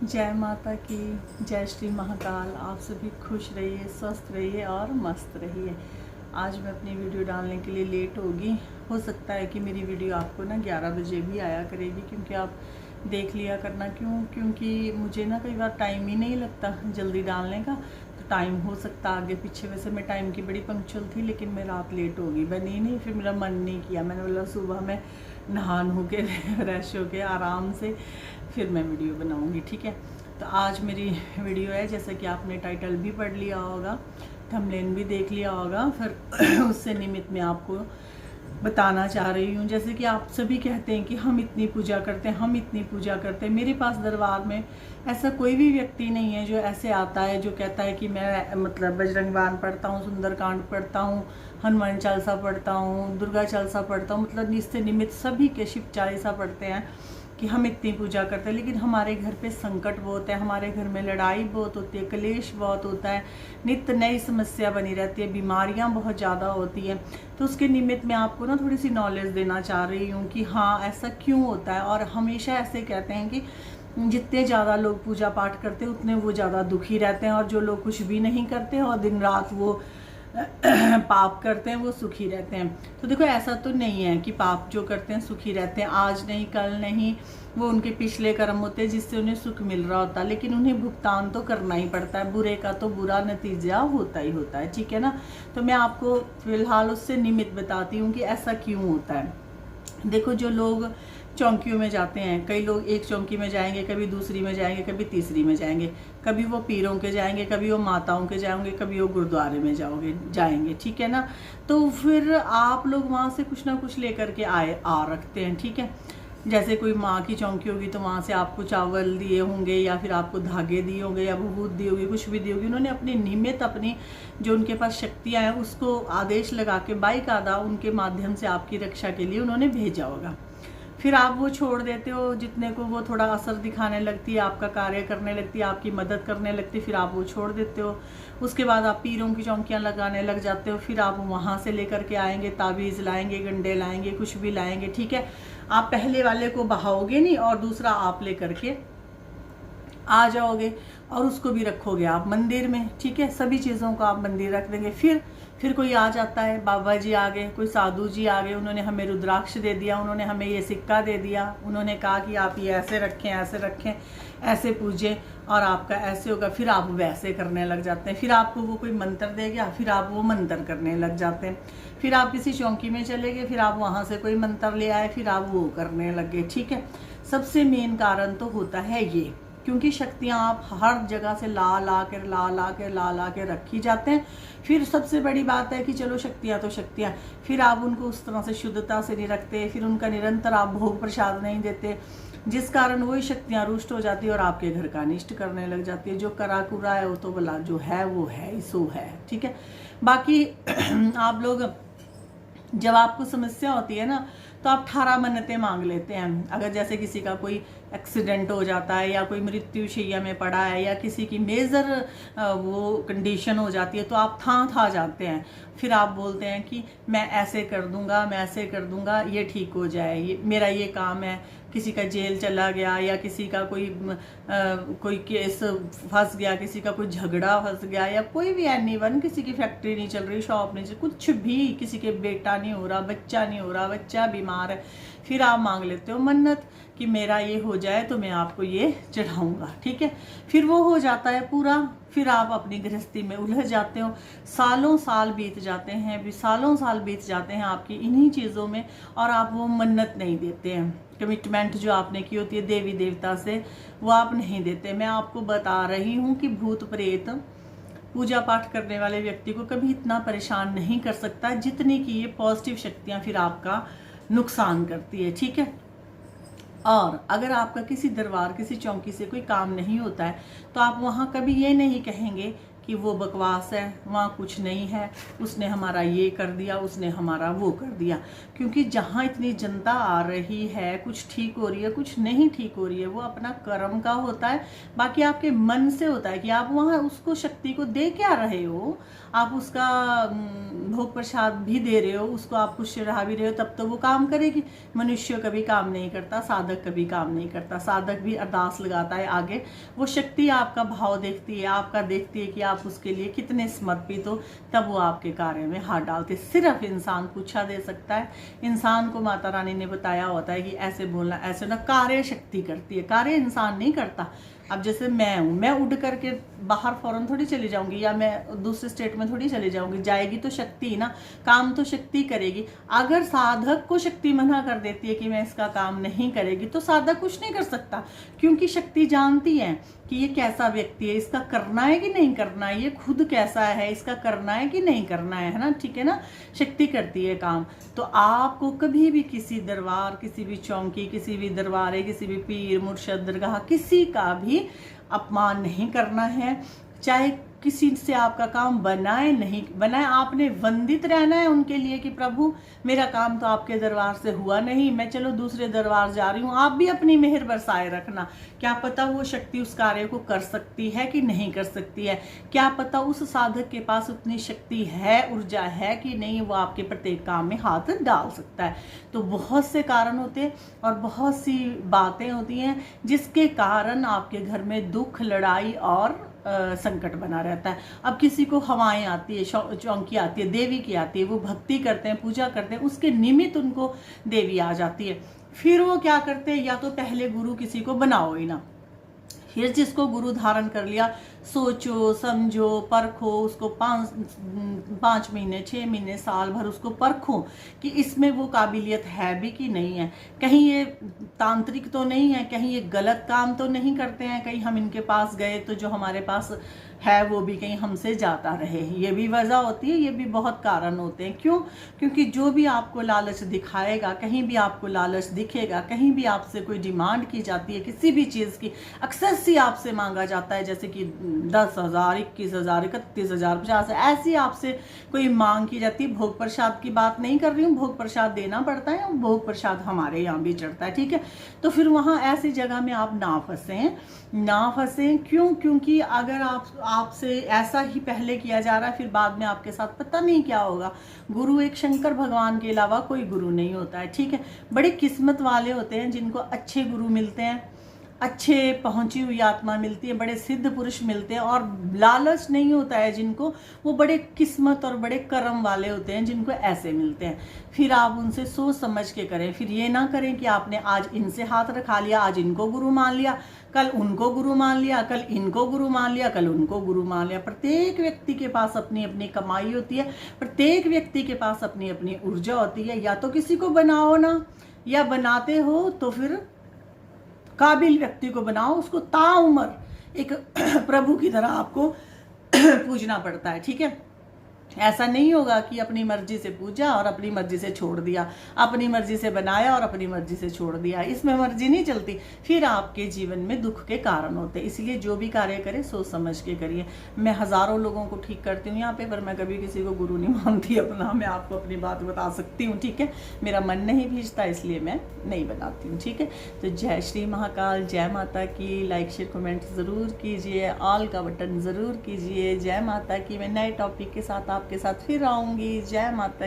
जय माता की, जय श्री महाकाल। आप सभी खुश रहिए, स्वस्थ रहिए और मस्त रहिए। आज मैं अपनी वीडियो डालने के लिए लेट होगी। हो सकता है कि मेरी वीडियो आपको ना 11 बजे भी आया करेगी, क्योंकि आप देख लिया करना। क्योंकि मुझे ना कई बार टाइम ही नहीं लगता जल्दी डालने का, तो टाइम हो सकता आगे पीछे। वैसे मैं टाइम की बड़ी पंक्चुअल थी, लेकिन मैं रात लेट होगी, बनी नहीं। फिर मेरा मन नहीं किया, मैंने बोला सुबह में नहा नू के फ्रेश हो के आराम से फिर मैं वीडियो बनाऊंगी, ठीक है। तो आज मेरी वीडियो है, जैसे कि आपने टाइटल भी पढ़ लिया होगा, थंबनेल भी देख लिया होगा, फिर उससे निमित्त मैं आपको बताना चाह रही हूँ। जैसे कि आप सभी कहते हैं कि हम इतनी पूजा करते हैं, हम इतनी पूजा करते हैं। मेरे पास दरबार में ऐसा कोई भी व्यक्ति नहीं है जो ऐसे आता है जो कहता है कि मैं मतलब बजरंग बाण पढ़ता हूँ, सुंदरकांड पढ़ता हूँ, हनुमान चालीसा पढ़ता हूँ, दुर्गा चालीसा पढ़ता हूँ। मतलब इससे निमित्त सभी के शिव चालीसा पढ़ते हैं कि हम इतनी पूजा करते हैं। लेकिन हमारे घर पे संकट बहुत है, हमारे घर में लड़ाई बहुत होती है, क्लेश बहुत होता है, नित्य नई समस्या बनी रहती है, बीमारियां बहुत ज़्यादा होती हैं। तो उसके निमित्त मैं आपको ना थोड़ी सी नॉलेज देना चाह रही हूँ कि हाँ ऐसा क्यों होता है। और हमेशा ऐसे कहते हैं कि जितने ज़्यादा लोग पूजा पाठ करते हैं उतने वो ज़्यादा दुखी रहते हैं, और जो लोग कुछ भी नहीं करते और दिन रात वो पाप करते हैं वो सुखी रहते हैं। तो देखो ऐसा तो नहीं है कि पाप जो करते हैं सुखी रहते हैं, आज नहीं कल नहीं, वो उनके पिछले कर्म होते हैं जिससे उन्हें सुख मिल रहा होता है, लेकिन उन्हें भुगतान तो करना ही पड़ता है। बुरे का तो बुरा नतीजा होता ही होता है, ठीक है ना। तो मैं आपको फिलहाल उससे निमित्त बताती हूँ कि ऐसा क्यों होता है। देखो, जो लोग चौंकियों में जाते हैं, कई लोग एक चौंकी में जाएंगे, कभी दूसरी में जाएंगे, कभी तीसरी में जाएंगे, कभी वो पीरों के जाएंगे, कभी वो माताओं के जाएंगे, कभी वो गुरुद्वारे में जाएंगे, ठीक है ना। तो फिर आप लोग वहाँ से कुछ ना कुछ लेकर के आ रखते हैं, ठीक है। जैसे कोई माँ की चौंकी होगी तो वहाँ से आपको चावल दिए होंगे, या फिर आपको धागे दिए होंगे, या भभूत दी होगी, कुछ भी दी होगी। उन्होंने अपनी निमित्त, अपनी जो उनके पास शक्तियाँ हैं उसको आदेश लगा के बाकायदा उनके माध्यम से आपकी रक्षा के लिए उन्होंने भेजा होगा। फिर आप वो छोड़ देते हो, जितने को वो थोड़ा असर दिखाने लगती है, आपका कार्य करने लगती है, आपकी मदद करने लगती है, फिर आप वो छोड़ देते हो। उसके बाद आप पीरों की चौंकियाँ लगाने लग जाते हो। फिर आप वहाँ से लेकर के आएंगे, ताबीज़ लाएंगे, गंडे लाएंगे, कुछ भी लाएंगे, ठीक है। आप पहले वाले को बहाओगे नहीं और दूसरा आप लेकर के आ जाओगे, और उसको भी रखोगे आप मंदिर में, ठीक है। सभी चीज़ों को आप मंदिर रख देंगे। फिर कोई आ जाता है, बाबा जी आ गए, कोई साधु जी आ गए, उन्होंने हमें रुद्राक्ष दे दिया, उन्होंने हमें ये सिक्का दे दिया, उन्होंने कहा कि आप ये ऐसे रखें, ऐसे रखें, ऐसे पूजें और आपका ऐसे होगा। फिर आप वैसे करने लग जाते हैं। फिर आपको वो कोई मंत्र दे गया, फिर आप वो मंत्र करने लग जाते हैं। फिर आप किसी चौंकी में चले गए, फिर आप वहाँ से कोई मंत्र ले आए, फिर आप वो करने लग गए, ठीक है। सबसे मेन कारण तो होता है ये, क्योंकि शक्तियाँ आप हर जगह से ला ला के रखी जाते हैं। फिर सबसे बड़ी बात है कि चलो शक्तियाँ तो शक्तियाँ, फिर आप उनको उस तरह से शुद्धता से नहीं रखते, फिर उनका निरंतर आप भोग प्रसाद नहीं देते, जिस कारण वही शक्तियाँ रुष्ट हो जाती है और आपके घर का अनिष्ट करने लग जाती है। जो करा कुरा है वो तो भला जो है वो है, सो है, ठीक है। बाकी आप लोग जब आपको समस्या होती है ना, तो आप 18 मन्नतें मांग लेते हैं। अगर जैसे किसी का कोई एक्सीडेंट हो जाता है, या कोई मृत्यु शैय्या में पड़ा है, या किसी की मेजर वो कंडीशन हो जाती है, तो आप था जाते हैं। फिर आप बोलते हैं कि मैं ऐसे कर दूंगा, मैं ऐसे कर दूंगा, ये ठीक हो जाए, ये मेरा ये काम है। किसी का जेल चला गया, या किसी का कोई केस फंस गया, किसी का कोई झगड़ा फंस गया, या कोई भी एनीवन, किसी की फैक्ट्री नहीं चल रही, शॉप नहीं चल, कुछ भी, किसी के बेटा नहीं हो रहा, बच्चा नहीं हो रहा, बच्चा बीमार है, फिर आप मांग लेते हो मन्नत कि मेरा ये हो जाए तो मैं आपको ये चढ़ाऊंगा, ठीक है। फिर वो हो जाता है पूरा। फिर आप अपनी गृहस्थी में उलझ जाते हो, सालों साल बीत जाते हैं, भी सालों साल बीत जाते हैं आपकी इन्हीं चीज़ों में, और आप वो मन्नत नहीं देते हैं। कमिटमेंट जो आपने की होती है देवी देवता से, वो आप नहीं देते। मैं आपको बता रही हूँ कि भूत प्रेत पूजा पाठ करने वाले व्यक्ति को कभी इतना परेशान नहीं कर सकता जितनी कि ये पॉजिटिव शक्तियाँ फिर आपका नुकसान करती है, ठीक है। और अगर आपका किसी दरबार, किसी चौंकी से कोई काम नहीं होता है, तो आप वहाँ कभी ये नहीं कहेंगे कि वो बकवास है, वहाँ कुछ नहीं है, उसने हमारा ये कर दिया, उसने हमारा वो कर दिया। क्योंकि जहाँ इतनी जनता आ रही है, कुछ ठीक हो रही है, कुछ नहीं ठीक हो रही है, वो अपना कर्म का होता है। बाकी आपके मन से होता है कि आप वहाँ उसको शक्ति को दे क्या रहे हो, आप उसका भोग भोग प्रसाद भी दे रहे हो, उसको आप कुछ चढ़ा भी रहे हो, तब तो वो काम करेगी। मनुष्य कभी काम नहीं करता, साधक कभी काम नहीं करता। साधक भी अरदास लगाता है आगे, वो शक्ति आपका भाव देखती है, आपका देखती है कि आप उसके लिए कितने समर्पित हो, तब वो आपके कार्य में हाथ डालते। सिर्फ इंसान पूछा दे सकता है। इंसान को माता रानी ने बताया होता है कि ऐसे बोलना, ऐसे ना, कार्य शक्ति करती है, कार्य इंसान नहीं करता। अब जैसे मैं हूँ, मैं उड़ करके बाहर फौरन थोड़ी चली जाऊंगी, या मैं दूसरे स्टेट में थोड़ी चली जाऊंगी, जाएगी तो शक्ति ना, काम तो शक्ति करेगी। अगर साधक को शक्ति मना कर देती है कि मैं इसका काम नहीं करेगी, तो साधक कुछ नहीं कर सकता, क्योंकि शक्ति जानती है कि ये कैसा व्यक्ति है, इसका करना है कि नहीं करना है, ये खुद कैसा है, इसका करना है कि नहीं करना है ना, ठीक है ना। शक्ति करती है काम। तो आपको कभी भी किसी दरबार, किसी भी चौकी, किसी भी दरबारे, किसी भी पीर मुर्शद दरगाह, किसी का भी अपमान नहीं करना है। चाहे किसी से आपका काम बनाए नहीं बनाए, आपने वंदित रहना है उनके लिए कि प्रभु मेरा काम तो आपके दरबार से हुआ नहीं, मैं चलो दूसरे दरबार जा रही हूँ, आप भी अपनी मेहर बरसाए रखना। क्या पता वो शक्ति उस कार्य को कर सकती है कि नहीं कर सकती है, क्या पता उस साधक के पास उतनी शक्ति है, ऊर्जा है कि नहीं, वो आपके प्रत्येक काम में हाथ डाल सकता है। तो बहुत से कारण होते हैं और बहुत सी बातें होती हैं जिसके कारण आपके घर में दुख, लड़ाई और संकट बना रहता है। अब किसी को हवाएं आती है, चौंकी आती है, देवी की आती है, वो भक्ति करते हैं, पूजा करते हैं, उसके निमित्त उनको देवी आ जाती है। फिर वो क्या करते हैं, या तो पहले गुरु किसी को बनाओ ही ना, फिर जिसको गुरु धारण कर लिया, सोचो समझो परखो उसको, 5 महीने 6 महीने साल भर उसको परखो कि इसमें वो काबिलियत है भी कि नहीं है, कहीं ये तांत्रिक तो नहीं है, कहीं ये गलत काम तो नहीं करते हैं, कहीं हम इनके पास गए तो जो हमारे पास है वो भी कहीं हमसे जाता रहे। ये भी वजह होती है, ये भी बहुत कारण होते हैं। क्यों? क्योंकि जो भी आपको लालच दिखाएगा, कहीं भी आपको लालच दिखेगा, कहीं भी आपसे कोई डिमांड की जाती है किसी भी चीज़ की, अक्सर सी आपसे मांगा जाता है, जैसे कि 10,000, 21,000, 31,000, 50, ऐसी आपसे कोई मांग की जाती है। भोग प्रसाद की बात नहीं कर रही हूँ, भोग प्रसाद देना पड़ता है, भोग प्रसाद हमारे यहाँ भी चढ़ता है, ठीक है। तो फिर वहाँ ऐसी जगह में आप ना फंसें। क्यों? क्योंकि अगर आपसे ऐसा ही पहले किया जा रहा है, फिर बाद में आपके साथ पता नहीं क्या होगा। गुरु एक शंकर भगवान के अलावा कोई गुरु नहीं होता है, ठीक है। बड़े किस्मत वाले होते हैं जिनको अच्छे गुरु मिलते हैं, अच्छे पहुंची हुई आत्मा मिलती है, बड़े सिद्ध पुरुष मिलते हैं, और लालच नहीं होता है जिनको, वो बड़े किस्मत और बड़े कर्म वाले होते हैं जिनको ऐसे मिलते हैं। फिर आप उनसे सोच समझ के करें, फिर ये ना करें कि आपने आज इनसे हाथ रखा लिया, आज इनको गुरु मान लिया, कल उनको गुरु मान लिया, कल इनको गुरु मान लिया, कल उनको गुरु मान लिया। प्रत्येक व्यक्ति के पास अपनी अपनी कमाई होती है, प्रत्येक व्यक्ति के पास अपनी अपनी ऊर्जा होती है। या तो किसी को बनाओ ना, या बनाते हो तो फिर काबिल व्यक्ति को बनाओ, उसको ताउम्र एक प्रभु की तरह आपको पूजना पड़ता है, ठीक है। ऐसा नहीं होगा कि अपनी मर्जी से पूजा और अपनी मर्जी से छोड़ दिया, अपनी मर्जी से बनाया और अपनी मर्जी से छोड़ दिया, इसमें मर्जी नहीं चलती, फिर आपके जीवन में दुख के कारण होते हैं। इसलिए जो भी कार्य करें सोच समझ के करिए। मैं हज़ारों लोगों को ठीक करती हूँ यहाँ पे, पर मैं कभी किसी को गुरु नहीं मानती अपना, मैं आपको अपनी बात बता सकती हूँ, ठीक है। मेरा मन नहीं भीजता, इसलिए मैं नहीं बनाती हूँ, ठीक है। तो जय श्री महाकाल, जय माता की। लाइक शेयर कमेंट ज़रूर कीजिए, ऑल का बटन ज़रूर कीजिए। जय माता की। मैं नए टॉपिक के साथ आपके साथ फिर आऊँगी। जय माता।